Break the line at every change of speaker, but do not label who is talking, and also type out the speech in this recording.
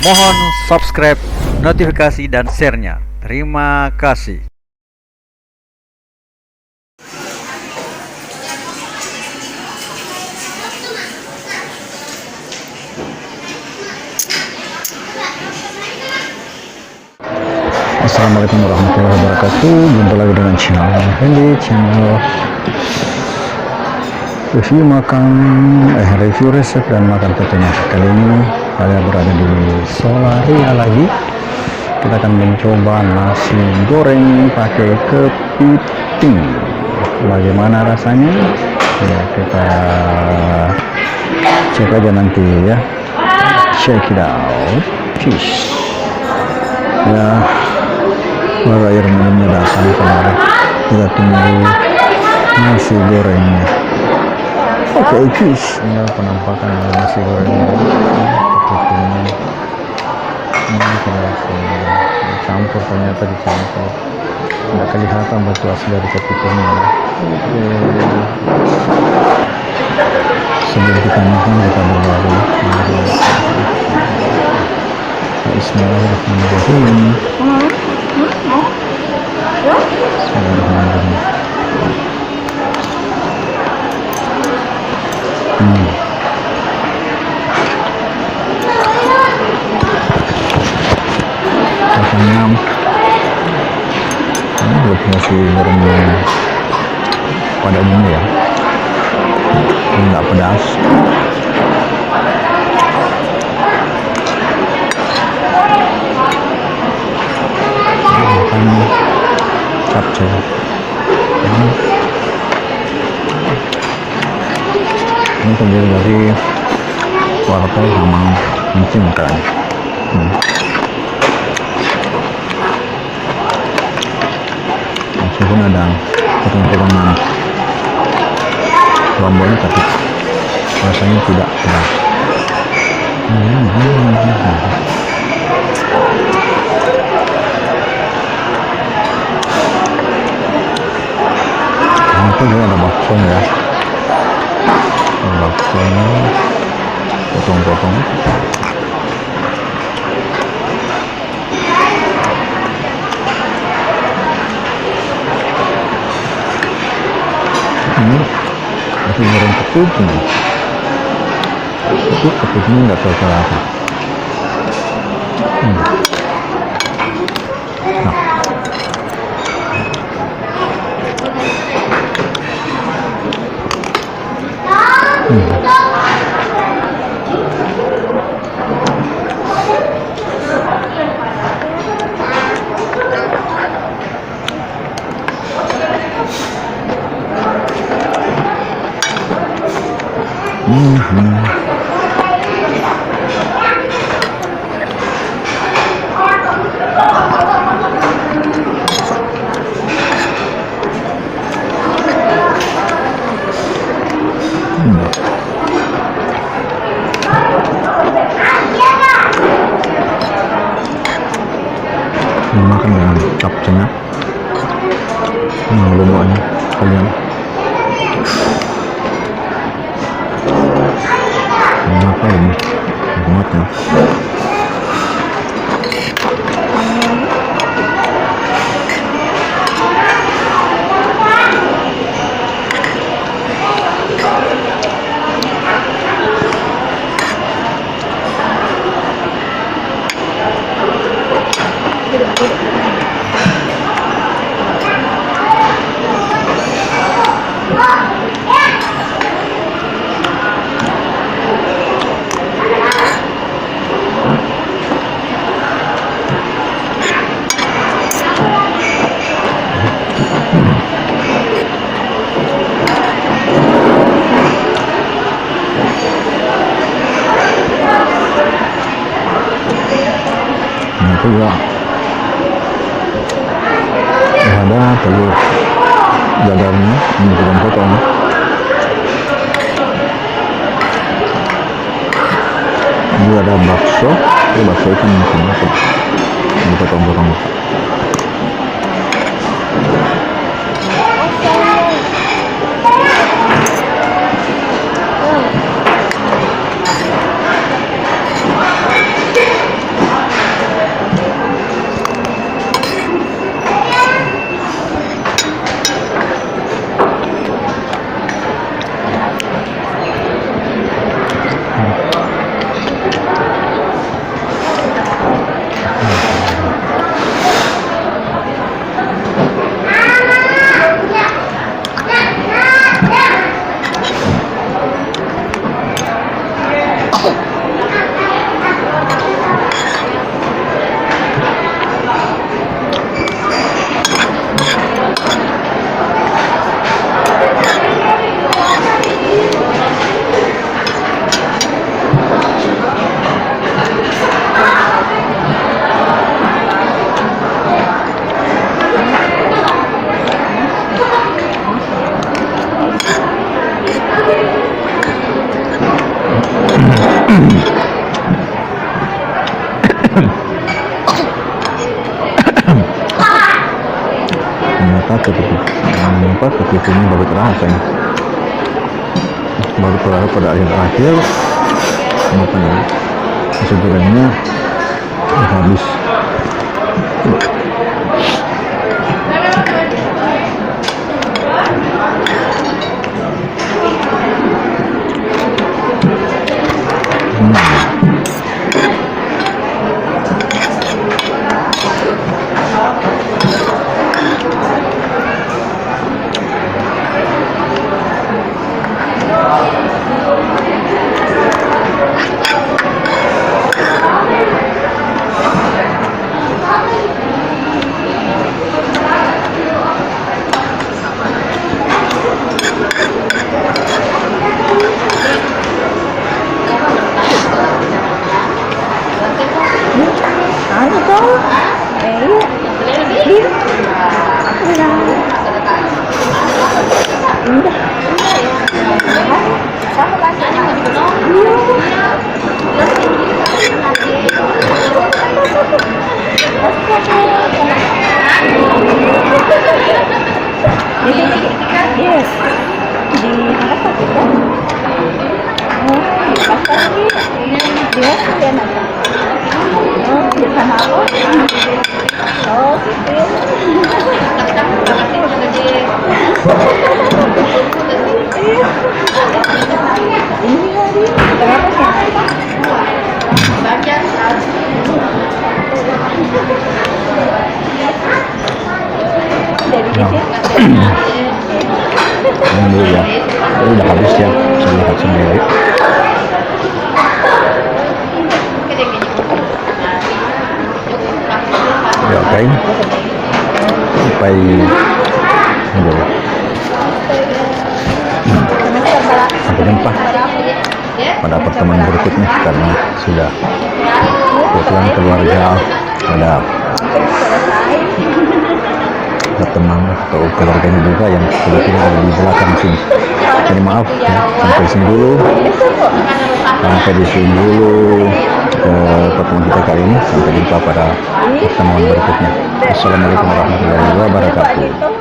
Mohon subscribe, notifikasi, dan share-nya. Terima kasih.
Assalamualaikum warahmatullahi wabarakatuh. Jumpa lagi dengan channel Hendy, channel review resep dan makan tentunya. Kali ini saya berada di Solaria lagi. Kita akan mencoba nasi goreng pakai kepiting. Bagaimana rasanya? Ya, kita cek aja nanti ya. Check it out. Peace. Ya, baru air minumnya datang kemarin. Kita tunggu nasi gorengnya. Oke, peace. Ini penampakan dari nasi gorengnya. Kepitingnya. Ini kita dicampur, ternyata dicampur. Tidak kelihatan betul asli dari kepitingnya. Oke. Sebelum kita makan kita berbaru. Bismillahirrahmanirrahim. Bismillahirrahmanirrahim. Kenyam. Ini buat nasi gorengnya pada umumnya ya. Ini nggak pedas. Makan capcay. Ini terdiri dari wortel sama micin kan. Meskipun ada potong-potongan lomboknya, tapi rasanya tidak pedas. Itu juga ada baksonya ya. Baksonya potong-potong. Ini masih goreng kepiting. Itu kepitingnya nggak tahu apa. Makan dengan capcaynya, lomboknya kalian. Apa ini? Nikmatnya. Juga ada telur dadarnya ini potong-potong. Ini ada bakso, itu bakso ikan ini potong-potong. Ternyata kepiting ini baru terasa ini. Baru terasa pada akhir makanya nasi gorengnya habis. Ini dulu ya, ini udah habis ya, saya lihat sendiri. Ya oke, sampai sampai jumpa pada pertemuan berikutnya, karena sudah kebetulan keluarga ada teman atau keluarganya juga yang kebetulan ada di belakang sini. Jadi maaf ya, sampai sini dulu pertemuan kita kali ini. Sampai jumpa pada pertemuan berikutnya. Assalamualaikum warahmatullahi wabarakatuh.